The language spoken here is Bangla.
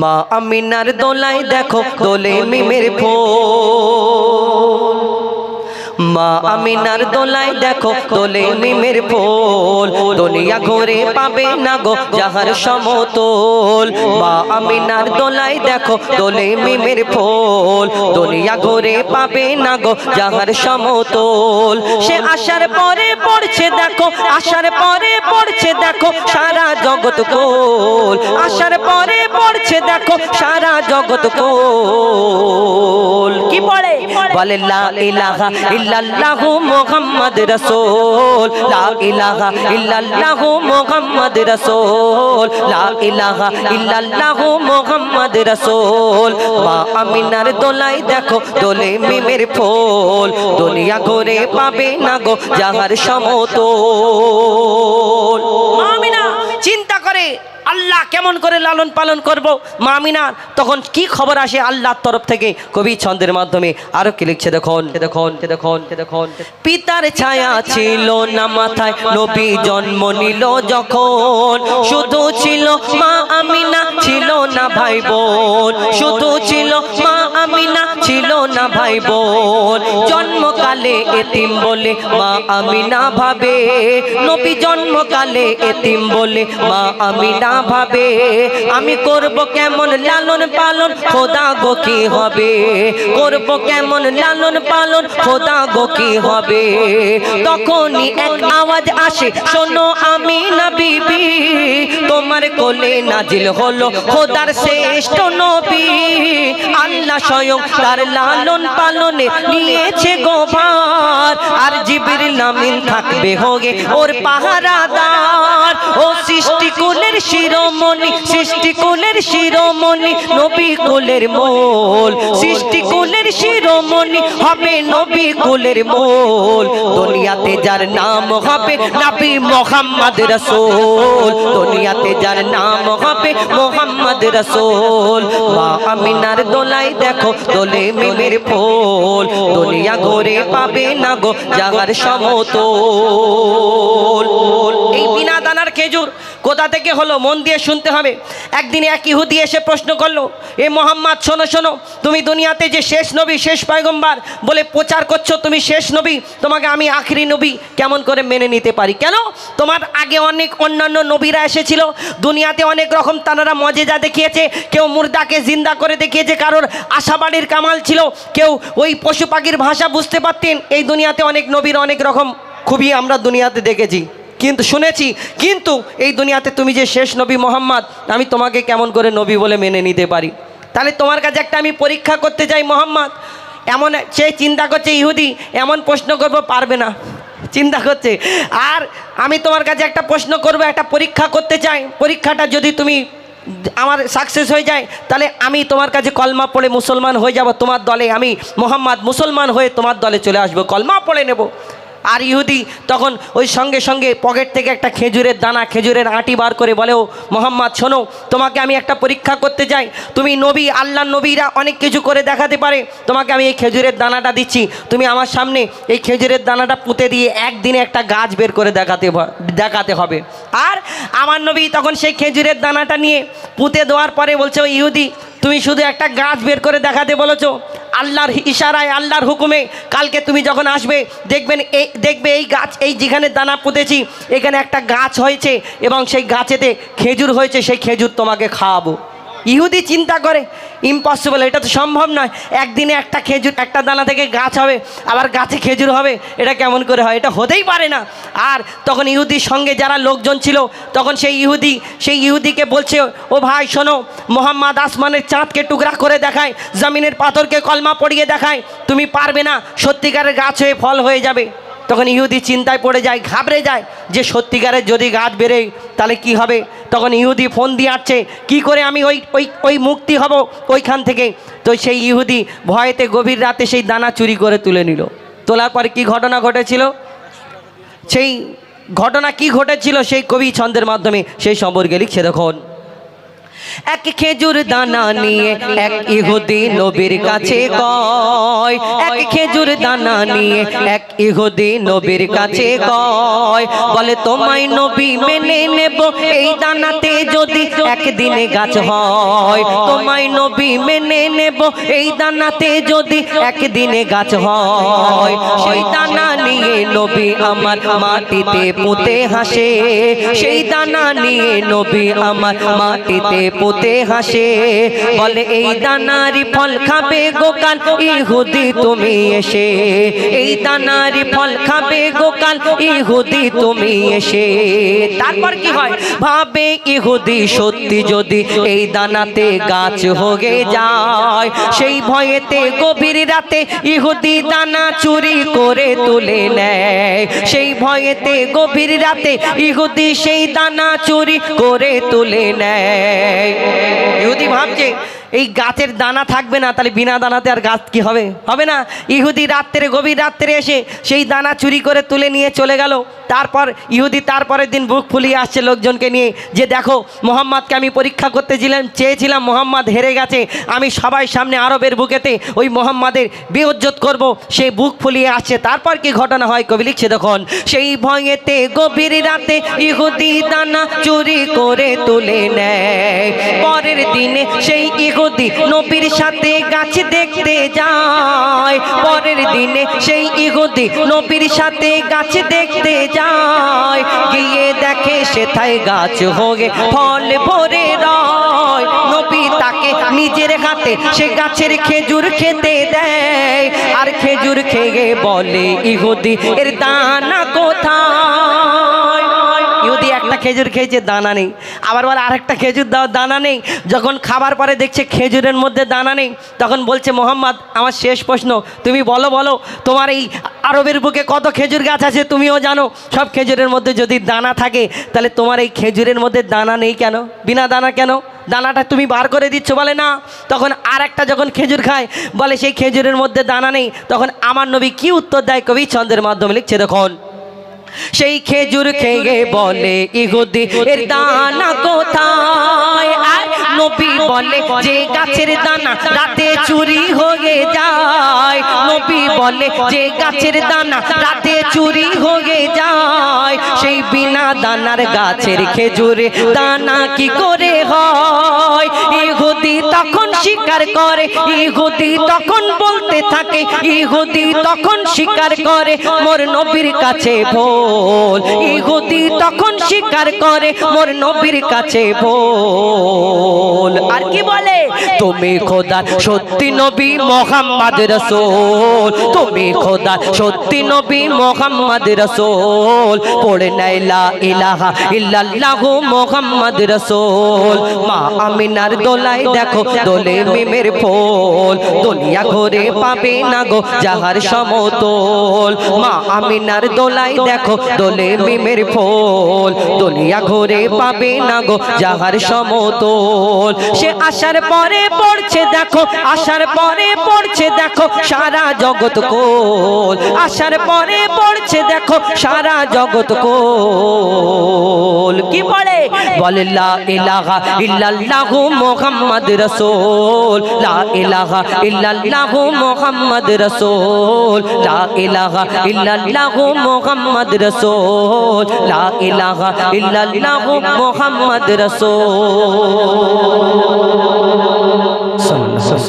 মা আমিনার দোলায় দেখো দোলে মিমের ফুল, মা আমিনার দোলায় দেখো দোলে মিমের ফুল, দুনিয়া ঘুরে পাবে না গো যাহার সমতল। মা আমিনার দোলায় দেখো দোলে মিমের ফুল, দুনিয়া ঘুরে পাবে না গো যাহার সমতল। সে আসার পরে পড়ছে দেখো, আসার পরে পড়ছে দেখো সারা জগৎ কোল, আসার পরে পড়ছে দেখো সারা জগৎ কোল। কি পড়ে? বলে লা ইলাহা ইল্লাল্লাহু মুহাম্মদ রাসূল, লা ইলাহা ইল্লাল্লাহু মুহাম্মদ রাসূল, লা ইলাহা ইল্লাল্লাহু মুহাম্মদ রাসূল। মা আমিনার দোলায় দেখো দোলে মিমের ফুল, দুনিয়া ঘুরে পাবে না গো যাহার সমতল। মা আমিনা চিন্তা করে আল্লাহ কেমন করে লালন পালন করব মা আমিনার, তখন কি খবর আসে আল্লাহর তরফ থেকে কবি ছন্দের মাধ্যমে আরো কি লিখছে দেখুন দেখুন দেখুন দেখুন। পিতার ছায়া ছিল না মাথায় নবী জন্ম নিল যখন, শুধু ছিল মা আমিনা ছিল না ভাই বোন, শুধু ছিল মা আমিনা ছিল না ভাই বোন। জন্মকালে এতিম বলে মা আমিনা ভাবে, নবী জন্মকালে এতিম বলে মা আমিনা ভাবে, আমি করব কেমন লালন পালন খোদা গো কি হবে, করব কেমন লালন পালন খোদা গো কি হবে। তখনই এক আওয়াজ আসে, শোনো আমিনা বিবি, তোমার কোলে নাজিল হলো খোদার শ্রেষ্ঠ নবী। আল্লাহ স্বয়ং তার লালন পালনে নিয়েছে গোভার, আর জিবরিল আমিন থাকবে হোগে ওর পাহারাদার। ও সৃষ্টি কুলের শিরোমণি, সৃষ্টি কুলের শিরোমণি নবী কুলের মোল, সৃষ্টি কুলের শিরোমণি হবে নবী কুলের মোল। দুনিয়াতে যার নাম হবে নবী মুহাম্মদ রাসূল, দুনিয়াতে যার নাম হবে মুহাম্মদ রাসূল। মা আমিনার দোলায় দেখো দোলে মিমের ফুল, দুনিয়া ঘুরে পাবে না গো যাহার সমতল। এই বিনা দানার খেজুর কোথা থেকে হলো মন দিয়ে শুনতে হবে। একদিন এক ইহুদি এসে প্রশ্ন করলো, এ মোহাম্মদ শোনো শোনো, তুমি দুনিয়াতে যে শেষ নবী শেষ পয়গম্বর বলে প্রচার করছো, তুমি শেষ নবী, তোমাকে আমি আখেরি নবী কেমন করে মেনে নিতে পারি? কেন? তোমার আগে অনেক অন্যান্য নবীরা এসেছিল, দুনিয়াতে অনেক রকম তারা মজেজা দেখিয়েছে, কেউ মুর্দাকে জিন্দা করে দেখিয়েছে, কারোর আশাবাড়ির কামাল ছিল, কেউ ওই পশু পাখির ভাষা বুঝতে পারতেন। এই দুনিয়াতে অনেক নবীর অনেক রকম খুবই আমরা দুনিয়াতে দেখেছি, কিন্তু শুনেছি, কিন্তু এই দুনিয়াতে তুমি যে শেষ নবী মোহাম্মদ, আমি তোমাকে কেমন করে নবী বলে মেনে নিতে পারি? তাহলে তোমার কাছে একটা আমি পরীক্ষা করতে চাই মোহাম্মদ। এমন সে চিন্তা করছে ইহুদি, এমন প্রশ্ন করব পারবে না, চিন্তা করছে। আর আমি তোমার কাছে একটা প্রশ্ন করব, একটা পরীক্ষা করতে চাই, পরীক্ষাটা যদি তুমি আমার সাকসেস হয়ে যায়, তাহলে আমি তোমার কাছে কলমা পড়ে মুসলমান হয়ে যাব, তোমার দলে আমি মোহাম্মদ মুসলমান হয়ে তোমার দলে চলে আসবো, কলমা পড়ে নেব। আর ইহুদি তখন ওই সঙ্গে সঙ্গে পকেট থেকে একটা খেজুরের দানা, খেজুরের আঁটি বার করে বলে, ও মোহাম্মদ শোনো, তোমাকে আমি একটা পরীক্ষা করতে চাই, তুমি নবী, আল্লাহর নবীরা অনেক কিছু করে দেখাতে পারে, তোমাকে আমি এই খেজুরের দানাটা দিচ্ছি, তুমি আমার সামনে এই খেজুরের দানাটা পুঁতে দিয়ে একদিনে একটা গাছ বের করে দেখাতে হবে। আর আমার নবী তখন সেই খেজুরের দানাটা নিয়ে পুঁতে দেওয়ার পরে বলছে, ও ইহুদি, তুমি শুধু একটা গাছ বের করে দেখাতে বলেছো, আল্লাহর ইশারায় আল্লাহর হুকুমে কালকে তুমি যখন আসবে দেখবে এই গাছ, এই যেখানে দানা পুঁতেছি এখানে একটা গাছ হয়েছে এবং সেই গাছেতে খেজুর হয়েছে, সেই খেজুর তোমাকে খাওয়াবো। ইহুদি চিন্তা করে ইম্পসিবল, এটা তো সম্ভব নয়, একদিনে একটা খেজুর, একটা দানা থেকে গাছ হবে, আবার গাছে খেজুর হবে, এটা কেমন করে হয়? এটা হতেই পারে না। আর তখন ইহুদির সঙ্গে যারা লোকজন ছিল, তখন সেই ইহুদিকে বলছে, ও ভাই শোনো, মোহাম্মদ আসমানের চাঁদকে টুকরা করে দেখায়, জমিনের পাথরকে কলমা পড়িয়ে দেখায়, তুমি পারবে না, সত্যিকারের গাছ হয়ে ফল হয়ে যাবে। তখন ইহুদি চিন্তায় পড়ে যায়, ঘাবড়ে যায় যে সত্যিকারের যদি গাছ বেরোয় তাহলে কি হবে। তখন ইহুদি ফোন দিয়ে আসছে, কী করে আমি ওই মুক্তি হব ওইখান থেকে। তো সেই ইহুদি ভয়েতে গভীর রাতে সেই দানা চুরি করে তুলে নিল। তোলার পরে কি ঘটনা ঘটেছিল, সেই ঘটনা কি ঘটেছিল সেই কবি ছন্দের মাধ্যমে সেই সম্পর্কে লিখছে। দেখুন, এক খেজুর দানা নিয়ে এক ইহুদি নবীর কাছে কয়, এক খেজুর দানা নিয়ে এক ইহুদি নবীর কাছে কয়, বলে তোমায় নবী মেনে নেব এই দানাতে যদি একদিনে গাছ হয়, তোমায় নবী মেনে নেব এই দানাতে যদি একদিনে গাছ হয়। সেই দানা নিয়ে নবী আমার মাটিতে পুঁতে হাসে, সেই দানা নিয়ে নবী আমার মাটিতে পুঁতে হাসে, বলে এই দানারই ফল খাবে গোকাল ইহুদি তুমি এসে, এই দানারই ফল খাবে গোকাল ইহুদি তুমি এসে। তারপর কি হয়, ভাবে ইহুদি সত্যি যদি এই দানাতে গাছ হয়ে যায়, সেই ভয়েতে গভীর রাতে ইহুদি দানা চুরি করে তুলে নেয়, সেই ভয়েতে গভীর রাতে ইহুদি সেই দানা চুরি করে তুলে নেয়। ইহুদি ভাবছে এই গাছের দানা থাকবে না, তাহলে বিনা দানাতে আর গাছ কি হবে, হবে না। ইহুদি রাত্রে গভীর রাত্রে এসে সেই দানা চুরি করে তুলে নিয়ে চলে গেল। তারপর ইহুদি তারপরের দিন বুক ফুলিয়ে আসছে লোকজনকে নিয়ে, যে দেখো মোহাম্মদকে আমি পরীক্ষা করতে চেয়েছিলাম, মোহাম্মদ হেরে গেছে, আমি সবাই সামনে আরবের বুকেতে ওই মোহাম্মদের বেইজ্জত করব, সে বুক ফুলিয়ে আসছে। তারপর কি ঘটনা হয় কবি লিখছে দেখুন, সেই ভয়েতে গভীর রাতে ইহুদি দানা চুরি করে তুলে নেয়, পরের দিনে সেই ইহুদি নবীর সাথে গাছ দেখতে যায়, পরের দিনে সেই ইহুদি নবীর সাথে গাছ দেখতে যায়, গিয়ে দেখে সেথায় গাছ হয়ে ফল ভরে রয়, নবী তাকে নিজের হাতে সে গাছের খেজুর খেতে দেয়, আর খেজুর খেয়ে বলে ইহুদি এর দানা কোথায়। ইহুদি একটা খেজুর খেয়েছে, দানা নেই, আবার বলে আরেকটা খেজুর দাও, দানা নেই। যখন খাবার পরে দেখছে খেজুরের মধ্যে দানা নেই, তখন বলছে মোহাম্মদ আমার শেষ প্রশ্ন, তুমি বলো বলো তোমার এই আরবের বুকে কত খেজুর গাছ আছে তুমিও জানো, সব খেজুরের মধ্যে যদি দানা থাকে তাহলে তোমার এই খেজুরের মধ্যে দানা নেই কেন, বিনা দানা কেন, দানাটা তুমি বার করে দিচ্ছ। বলে না। তখন আর একটা যখন খেজুর খায়, বলে সেই খেজুরের মধ্যে দানা নেই। তখন আমার নবী কি উত্তর দেয় কবি ছন্দের মাধ্যমে লিখছে দেখুন, সেই খেজুর খেয়ে বলে ইহুদি এর দানা কোথায়, আর নবী বলে যে গাছের দানা রাতে চুরি হয়ে যায়, নবী বলে যে গাছের দানা রাতে চুরি হয়ে যায়, সেই বিনা দানার গাছের খেজুরে দানা কি করে হয়। ইহুদি তখন স্বীকার করে, ইহুদি তখন বলতে থাকে, ইহুদি তখন স্বীকার করে মোর নবীর কাছে ভুল, ইহুদি তখন স্বীকার করে মোর নবীর কাছে ভুল। আর কি বলে, তুমি খোদা সত্যি নবী মুহাম্মদ রাসূল, তুমি খোদা সত্যি নবী মুহাম্মদ রাসূল, পড়ে নাই লা ইলাহা ইল্লাল্লাহু মুহাম্মদ রাসূল। মা আমিনার দোলাই দেখো দোলে মিমের ফুল, দুনিয়া ঘুরে পাবে না গো যাহার সমতল, মা আমিনার দোলাই দেখো দোলে মিমের ফুল, দুনিয়া ঘুরে পাবে না গো যাহার সমতল। সে আসার পরে পড়ছে দেখো, আসার পরে পড়ছে দেখো সারা জগৎ কোল, আসার পরে পড়ছে দেখো সারা জগৎ কোল। কি পড়ে, বলে লা ইলাহা ইল্লাল্লাহু মুহাম্মদ রাসূল, লা ইলাহা ইল্লাল্লাহু মুহাম্মদ রাসূল, লা ইলাহা ইল্লাল্লাহু মুহাম্মদ রাসূল, লা ইলাহা ইল্লাল্লাহু মুহাম্মদ রাসূল।